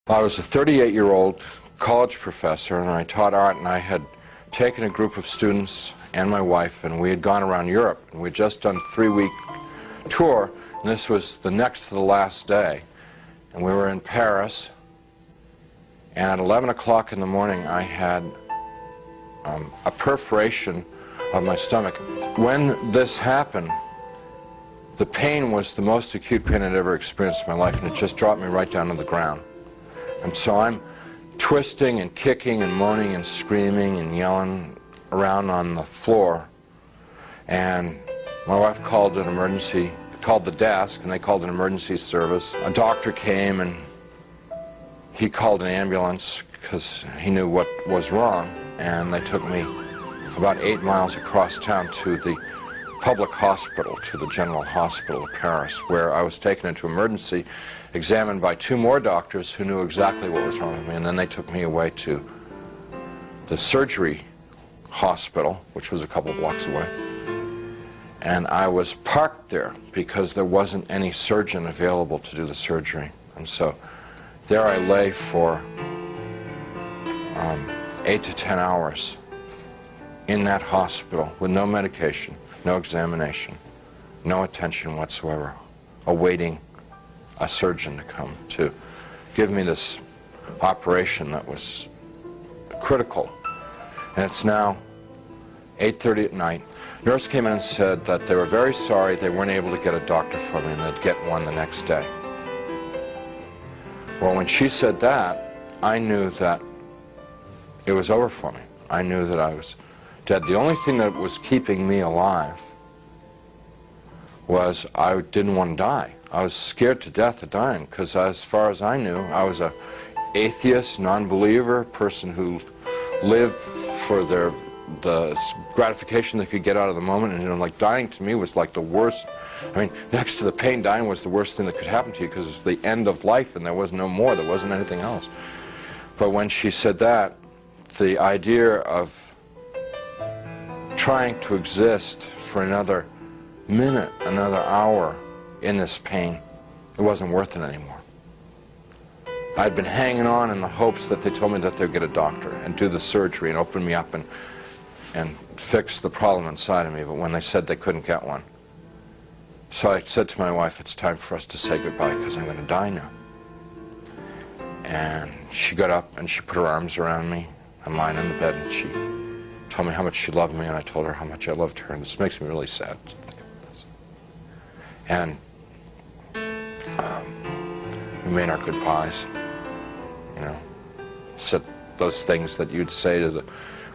I was a 38-year-old college professor, and I taught art, and I had taken a group of students and my wife, and we had gone around Europe, and we had just done a 3-week tour, and this was the next to the last day. And we were in Paris, and at 11 o'clock in the morning I had a perforation of my stomach. When this happened, the pain was the most acute pain I'd ever experienced in my life, and it just dropped me right down to the ground. And so I'm twisting and kicking and moaning and screaming and yelling around on the floor. And my wife called an emergency, called the desk, and they called an emergency service. A doctor came, and he called an ambulance because he knew what was wrong. And they took me about 8 miles across town to the public hospital, to the General Hospital of Paris, where I was taken into emergency, examined by 2 more doctors who knew exactly what was wrong with me, and then they took me away to the surgery hospital, which was a couple blocks away. And I was parked there because there wasn't any surgeon available to do the surgery. And so there I lay for 8 to 10 hours in that hospital with no medication, no examination, no attention whatsoever, awaiting a surgeon to come to give me this operation that was critical. And it's now 8:30 at night. Nurse came in and said that they were very sorry they weren't able to get a doctor for me and they'd get one the next day. Well, when she said that, I knew that it was over for me. I knew that I was dead. The only thing that was keeping me alive was I didn't want to die. I was scared to death of dying because as far as I knew, I was an atheist, non-believer, person who lived for the gratification they could get out of the moment, and like dying to me was like the worst. I mean, next to the pain, dying was the worst thing that could happen to you because it's the end of life and there was no more, there wasn't anything else. But when she said that, the idea of trying to exist for another minute, another hour in this pain, it wasn't worth it anymore. I'd been hanging on in the hopes that they told me that they'd get a doctor and do the surgery and open me up and fix the problem inside of me, but when they said they couldn't get one. So I said to my wife, it's time for us to say goodbye because I'm going to die now. And she got up and she put her arms around me. I'm lying in the bed and she told me how much she loved me, and I told her how much I loved her, and this makes me really sad to think about this. And we made our goodbyes, you know, said those things that you'd say to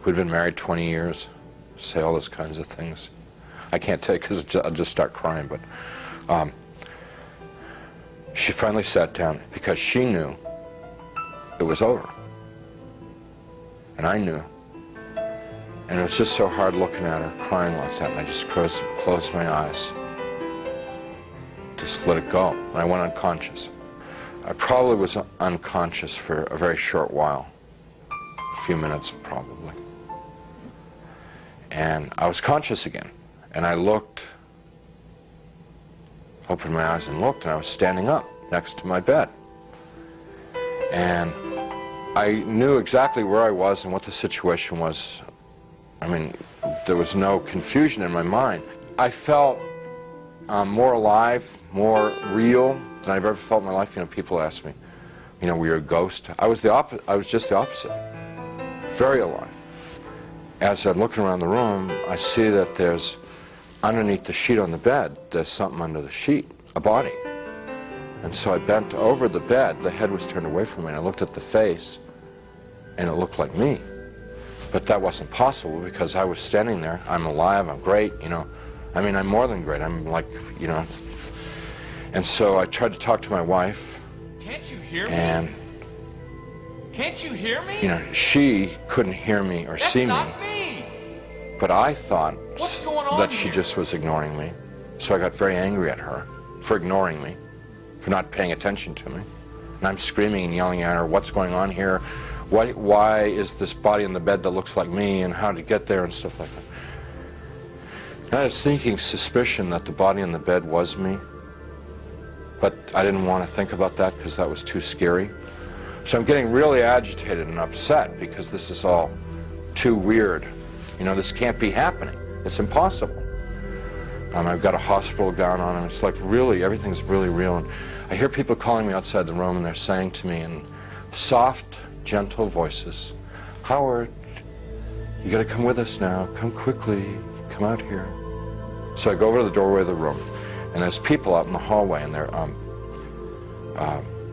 we'd been married 20 years, say all those kinds of things. I can't tell you because I'll just start crying, but she finally sat down because she knew it was over. And I knew. And it was just so hard looking at her, crying like that, and I just closed my eyes. Just let it go. And I went unconscious. I probably was unconscious for a very short while. A few minutes, probably. And I was conscious again. And I looked, opened my eyes and looked, and I was standing up next to my bed. And I knew exactly where I was and what the situation was. I mean, there was no confusion in my mind. I felt more alive, more real than I've ever felt in my life. You know, people ask me, you know, were you a ghost? I was just the opposite. Very alive. As I'm looking around the room, I see that there's, underneath the sheet on the bed, there's something under the sheet, a body. And so I bent over the bed, the head was turned away from me, and I looked at the face, and it looked like me. But that wasn't possible because I was standing there, I'm alive, I'm great, you know. I mean, I'm more than great, I'm like, you know. And so I tried to talk to my wife. Can't you hear me? And, can't you hear me? you know, she couldn't hear me or see me. That's not me. But I thought What's going on that she here? just was ignoring me. So I got very angry at her for ignoring me, for not paying attention to me. And I'm screaming and yelling at her, what's going on here? Why is this body in the bed that looks like me, and how to get there and stuff like that. And I had a sneaking suspicion that the body in the bed was me, but I didn't want to think about that because that was too scary. So I'm getting really agitated and upset because this is all too weird. You know, this can't be happening. It's impossible. I've got a hospital gown on, and it's like really, everything's really real. And I hear people calling me outside the room, and they're saying to me in soft, gentle voices, "Howard, you got to come with us now. Come quickly. Come out here." So I go over to the doorway of the room, and there's people out in the hallway, and they're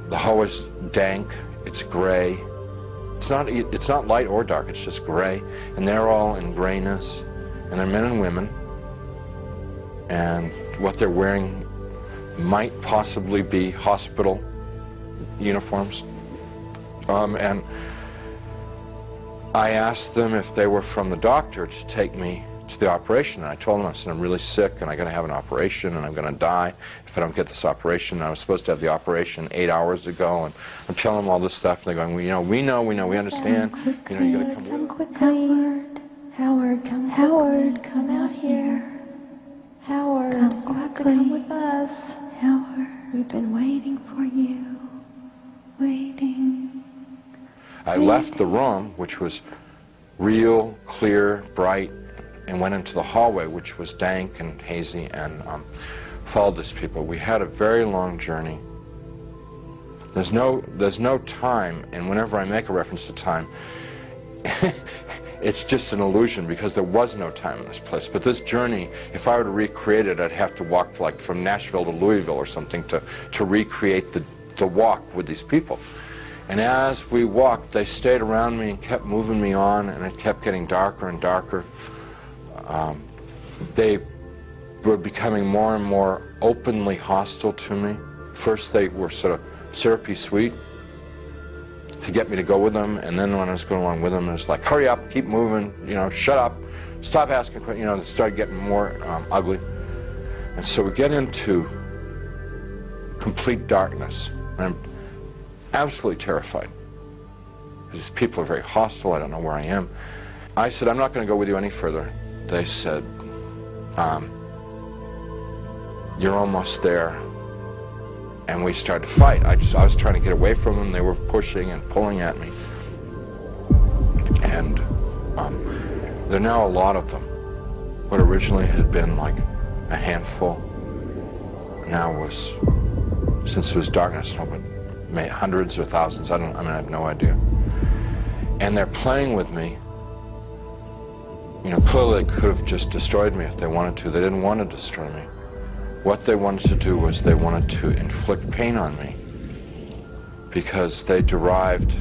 the hallway's dank. It's gray. It's not light or dark. It's just gray, and they're all in grayness, and they're men and women. And what they're wearing might possibly be hospital uniforms. And I asked them if they were from the doctor to take me to the operation. And I told them, I said, I'm really sick and I'm going to have an operation and I'm going to die if I don't get this operation. And I was supposed to have the operation 8 hours ago. And I'm telling them all this stuff. And they're going, well, we know, we understand. You know, you got to come quickly. Howard, come out here. Howard, come quickly. Come with us. Howard, we've been waiting for you. Waiting. I left the room, which was real, clear, bright, and went into the hallway, which was dank and hazy, and followed these people. We had a very long journey. There's no time, and whenever I make a reference to time, it's just an illusion because there was no time in this place. But this journey, if I were to recreate it, I'd have to walk like from Nashville to Louisville or something to recreate the walk with these people. And as we walked, they stayed around me and kept moving me on, and it kept getting darker and darker. They were becoming more and more openly hostile to me. First they were sort of syrupy sweet to get me to go with them, and then when I was going along with them, it was like, hurry up, keep moving, you know, shut up, stop asking questions, you know, it started getting more ugly. And so we get into complete darkness, and I'm absolutely terrified. These people are very hostile, I don't know where I am. I said, I'm not going to go with you any further. They said, you're almost there. And we started to fight. I was trying to get away from them. They were pushing and pulling at me. And there are now a lot of them. What originally had been like a handful now was, since it was darkness, hundreds or thousands. I have no idea. And they're playing with me. You know, clearly they could have just destroyed me if they wanted to. They didn't want to destroy me. What they wanted to do was they wanted to inflict pain on me because they derived,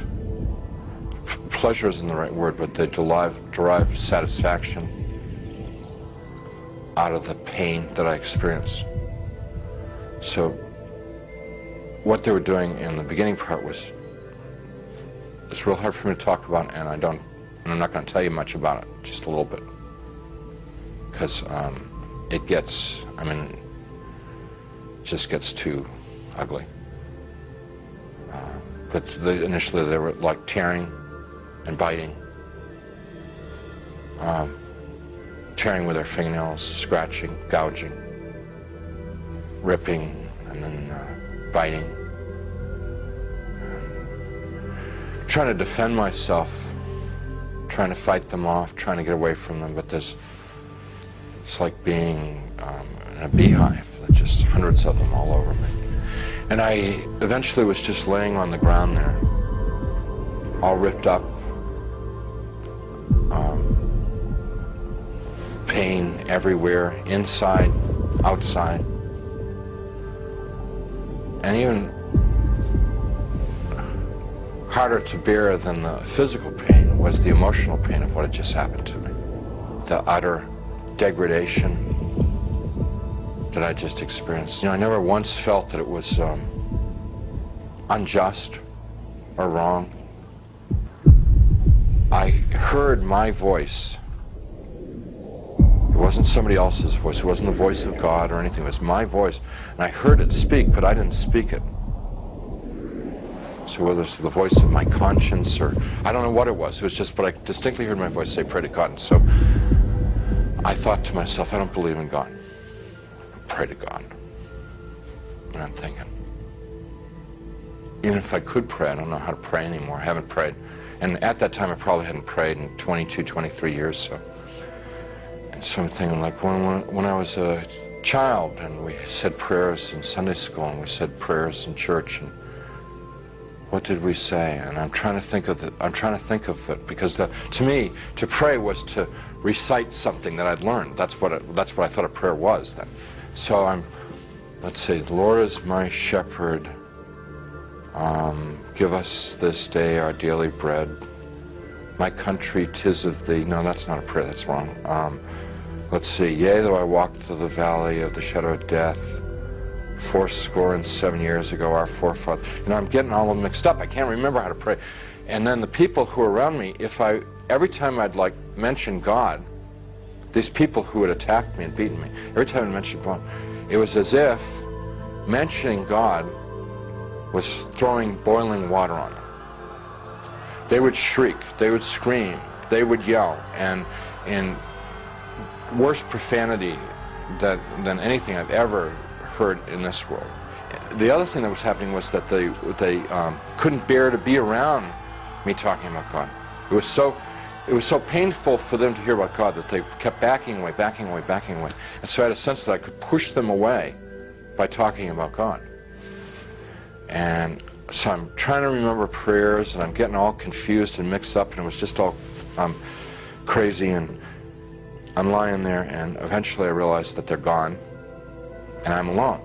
pleasure isn't the right word, but they derived satisfaction out of the pain that I experienced. So what they were doing in the beginning part was, it's real hard for me to talk about, and I'm not going to tell you much about it, just a little bit, because it gets, just gets too ugly. But initially they were like tearing and biting, tearing with their fingernails, scratching, gouging, ripping, and then biting. Trying to defend myself, trying to fight them off, trying to get away from them, but it's like being in a beehive. Just hundreds of them all over me. And I eventually was just laying on the ground there, all ripped up, pain everywhere, inside, outside. And even harder to bear than the physical pain was the emotional pain of what had just happened to me. The utter degradation that I just experienced. You know, I never once felt that it was unjust or wrong. I heard my voice. It wasn't somebody else's voice. It wasn't the voice of God or anything. It was my voice. And I heard it speak, but I didn't speak it. So whether it's the voice of my conscience or, I don't know what it was just, but I distinctly heard my voice say, pray to God. And so I thought to myself, I don't believe in God. Pray to God. And I'm thinking, even if I could pray, I don't know how to pray anymore. I haven't prayed. And at that time, I probably hadn't prayed in 22, 23 years. So I'm thinking, like, when I was a child and we said prayers in Sunday school and we said prayers in church, and what did we say? And I'm trying to think of it, because to me, to pray was to recite something that I'd learned. That's what I thought a prayer was then. So let's see, the Lord is my shepherd. Give us this day our daily bread. My country, 'tis of thee. No, that's not a prayer, that's wrong. Let's see, yea, though I walk through the valley of the shadow of death, 77 years ago, our forefathers. I'm getting all of them mixed up. I can't remember how to pray. And then the people who were around me, every time I'd like mention God, these people who had attacked me and beaten me, every time I mentioned God, it was as if mentioning God was throwing boiling water on them. They would shriek, they would scream, they would yell, and in worse profanity than anything I've ever heard in this world. The other thing that was happening was that they couldn't bear to be around me talking about God. It was so painful for them to hear about God that they kept backing away, backing away, backing away. And so I had a sense that I could push them away by talking about God. And so I'm trying to remember prayers, and I'm getting all confused and mixed up, and it was just all crazy, and I'm lying there, and eventually I realized that they're gone, and I'm alone.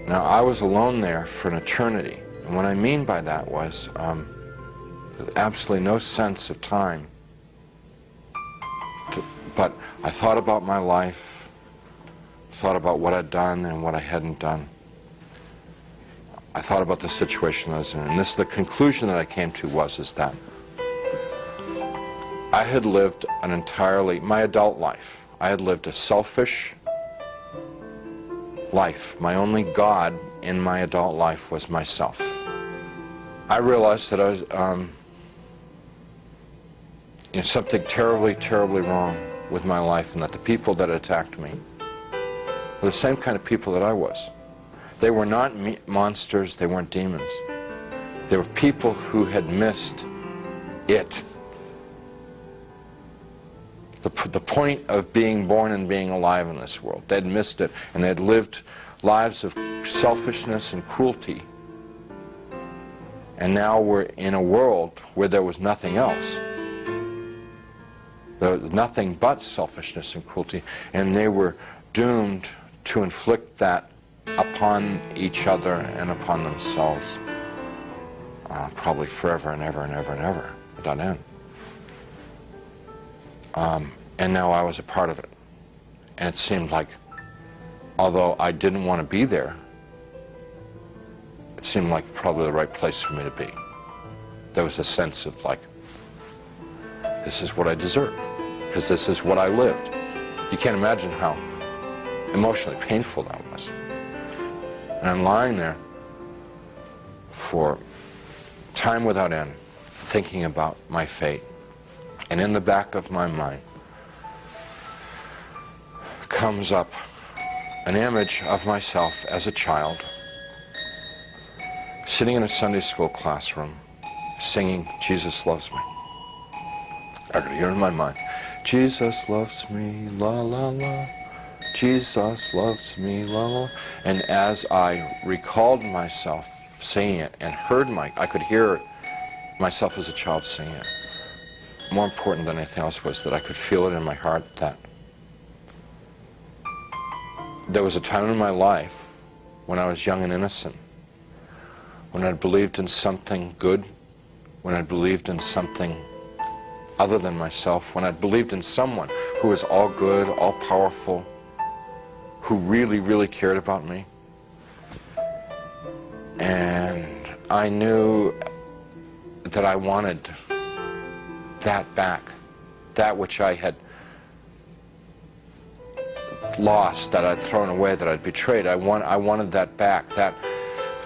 Now, I was alone there for an eternity, and what I mean by that was absolutely no sense of time. But I thought about my life, thought about what I'd done and what I hadn't done. I thought about the situation I was in, and the conclusion that I came to is that I had lived my adult life, I had lived a selfish life. My only God in my adult life was myself. I realized that I was something terribly, terribly wrong with my life, and that the people that attacked me were the same kind of people that I was. They were not monsters, they weren't demons. They were people who had missed it. The point of being born and being alive in this world. They'd missed it, and they'd lived lives of selfishness and cruelty. And now we're in a world where there was nothing else. There was nothing but selfishness and cruelty, and they were doomed to inflict that upon each other and upon themselves, probably forever and ever and ever and ever, without end. And now I was a part of it. And it seemed like, although I didn't want to be there, it seemed like probably the right place for me to be. There was a sense of like, this is what I deserve, because this is what I lived. You can't imagine how emotionally painful that was. And I'm lying there for time without end, thinking about my fate. And in the back of my mind comes up an image of myself as a child, sitting in a Sunday school classroom, singing, "Jesus loves me." I could hear in my mind, "Jesus loves me, la la la. Jesus loves me, la la." And as I recalled myself singing it and I could hear myself as a child singing it. More important than anything else was that I could feel it in my heart that there was a time in my life when I was young and innocent, when I believed in something good, when I believed in something other than myself, when I believed in someone who was all good, all powerful, who really, really cared about me. And I knew that I wanted that back, that which I had lost, that I'd thrown away, that I'd betrayed. I wanted that back. That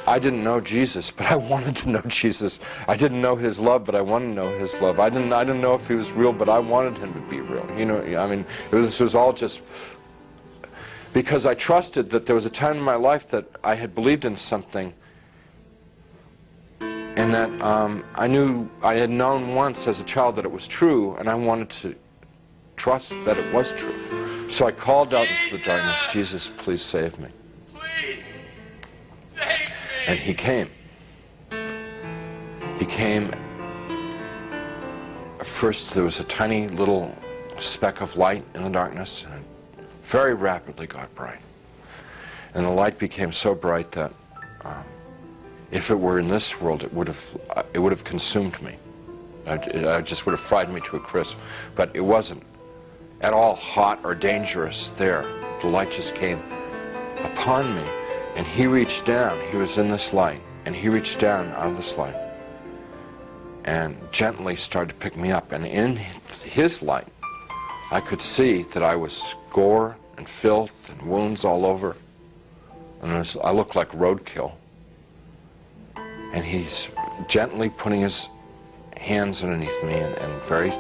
I didn't know Jesus, but I wanted to know Jesus. I didn't know his love, but I wanted to know his love. I didn't know if he was real, but I wanted him to be real. I mean, this was all just because I trusted that there was a time in my life that I had believed in something, and that I knew, I had known once as a child that it was true, and I wanted to trust that it was true. So I called out into the darkness, Jesus, please save me. Please, save me. And he came. He came. First there was a tiny little speck of light in the darkness, and it very rapidly got bright. And the light became so bright that if it were in this world, it would have consumed me. It just would have fried me to a crisp. But it wasn't at all hot or dangerous there. The light just came upon me, and he reached down. He was in this light, and he reached down out of this light and gently started to pick me up. And in his light, I could see that I was gore and filth and wounds all over. And I looked like roadkill. And he's gently putting his hands underneath me and very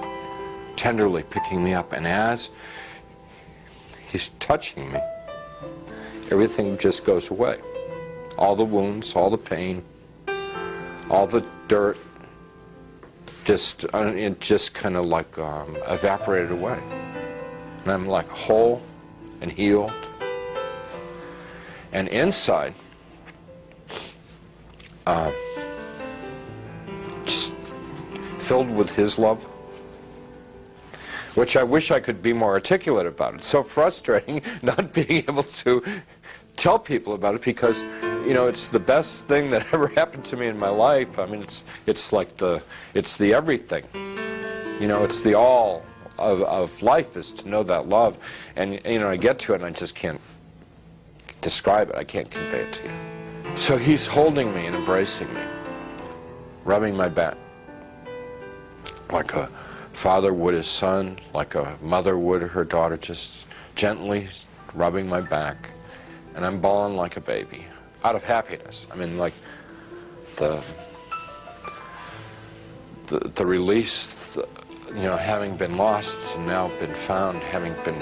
tenderly picking me up. And as he's touching me, everything just goes away. All the wounds, all the pain, all the dirt, it just kind of like evaporated away. And I'm like whole and healed. And inside, just filled with his love, which I wish I could be more articulate about. It's so frustrating not being able to tell people about it, because you know, it's the best thing that ever happened to me in my life. I mean, it's like it's the everything. You know, it's the all of life is to know that love. And you know, I get to it and I just can't describe it. I can't convey it to you. So he's holding me and embracing me, rubbing my back like a father would his son, like a mother would her daughter, just gently rubbing my back. And I'm bawling like a baby, out of happiness. I mean, like the release, you know, having been lost and now been found, having been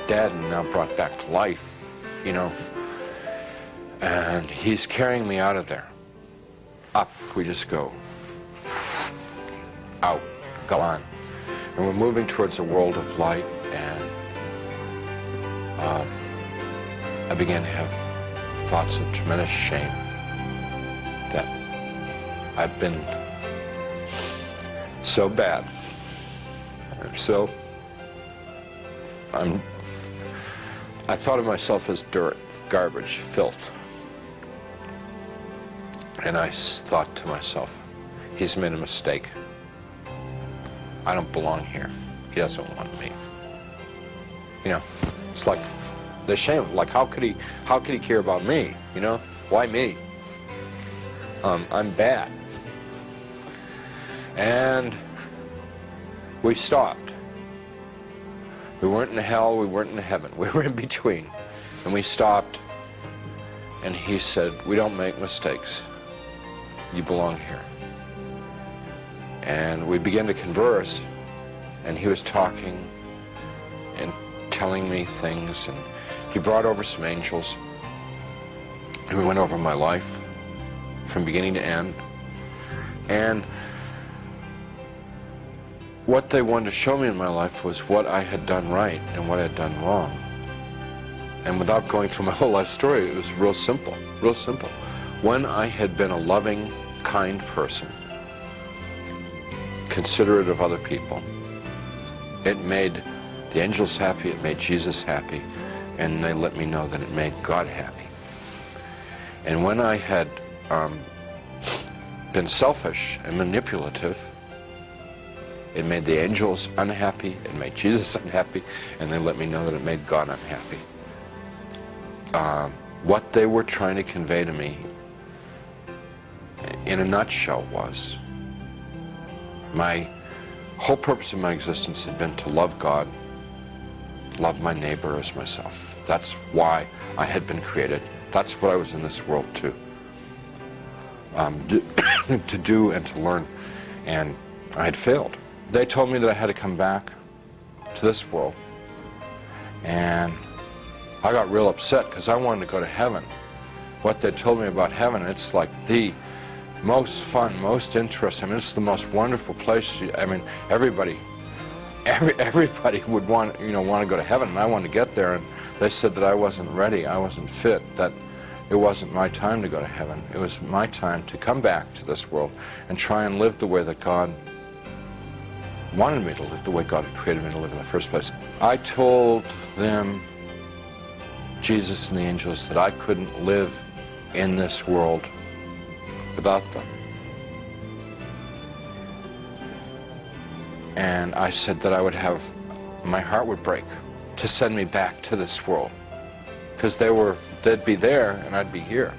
dead and now brought back to life, you know. And he's carrying me out of there. Up we just go. Out, gone. And we're moving towards a world of light, and I began to have thoughts of tremendous shame that I've been so bad. I thought of myself as dirt, garbage, filth. And I thought to myself, he's made a mistake. I don't belong here. He doesn't want me. You know, it's like the shame. Like, how could he care about me? You know, why me? I'm bad. And we stopped. We weren't in hell. We weren't in heaven. We were in between. And we stopped. And he said, "We don't make mistakes. You belong here." And we began to converse, and he was talking and telling me things, and he brought over some angels, and we went over my life from beginning to end. And what they wanted to show me in my life was what I had done right and what I had done wrong. And without going through my whole life story, it was real simple, real simple. When I had been a loving, kind person, considerate of other people, it made the angels happy, it made Jesus happy, and they let me know that it made God happy. And when I had been selfish and manipulative, it made the angels unhappy, it made Jesus unhappy, and they let me know that it made God unhappy. What they were trying to convey to me in a nutshell was, my whole purpose of my existence had been to love God, love my neighbor as myself. That's why I had been created. That's what I was in this world to do and to learn. And I had failed. They told me that I had to come back to this world and I got real upset because I wanted to go to heaven. What they told me about heaven, it's like the most fun, most interesting. I mean, it's the most wonderful place. I mean, everybody would want to go to heaven, and I wanted to get there. And they said that I wasn't ready, I wasn't fit, that it wasn't my time to go to heaven. It was my time to come back to this world and try and live the way that God wanted me to live, the way God had created me to live in the first place. I told them, Jesus and the angels, that I couldn't live in this world without them. And I said that I would have, my heart would break to send me back to this world, because they'd be there and I'd be here.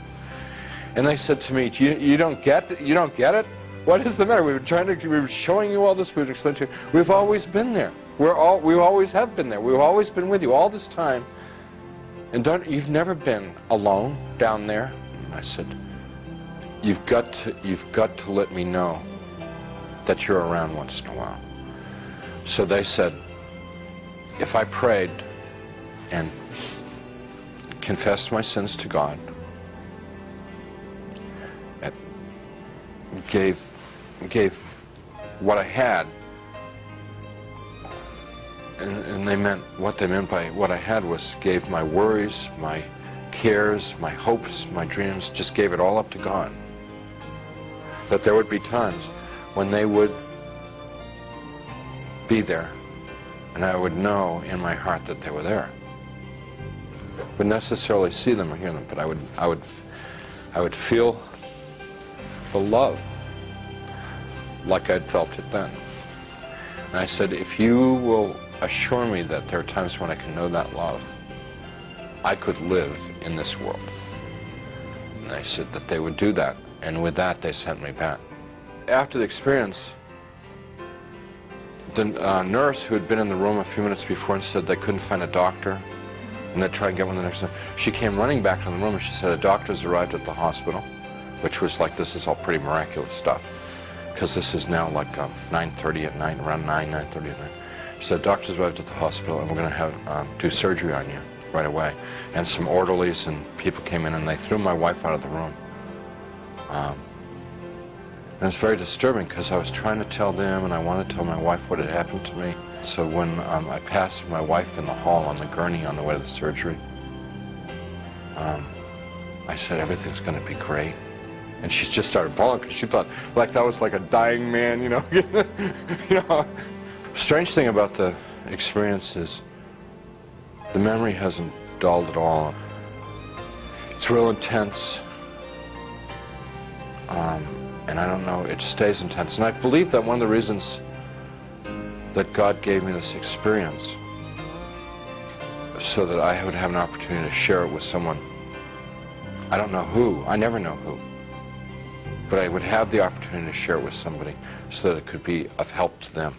And they said to me, you don't get it? You don't get it? What is the matter? We were showing you all this, we would explain to you. We've always been there. We always have been there. We've always been with you all this time. And you've never been alone down there. And I said, you've got to let me know that you're around once in a while. So they said, if I prayed and confessed my sins to God, gave what I had, and what they meant by what I had was gave my worries, my cares, my hopes, my dreams, just gave it all up to God. That there would be times when they would be there, and I would know in my heart that they were there. Wouldn't necessarily see them or hear them, but I would feel the love like I'd felt it then. And I said, if you will assure me that there are times when I can know that love, I could live in this world. And they said that they would do that, and with that they sent me back. After the experience, the nurse who had been in the room a few minutes before and said they couldn't find a doctor, and they'd try and get one the next time, she came running back to the room and she said, a doctor's arrived at the hospital, which was like, this is all pretty miraculous stuff, because this is now like 9:30 at night, around 9:30 at night. She said, doctor's arrived at the hospital and we're going to have do surgery on you right away. And some orderlies and people came in and they threw my wife out of the room. And it's very disturbing because I was trying to tell them and I wanted to tell my wife what had happened to me. So when I passed my wife in the hall on the gurney on the way to the surgery, I said, everything's going to be great. And she just started bawling because she thought like that was like a dying man, you know. You know. Strange thing about the experience is the memory hasn't dulled at all. It's real intense. And I don't know, it stays intense. And I believe that one of the reasons that God gave me this experience so that I would have an opportunity to share it with someone. I don't know who, I never know who, but I would have the opportunity to share it with somebody so that it could be of help to them.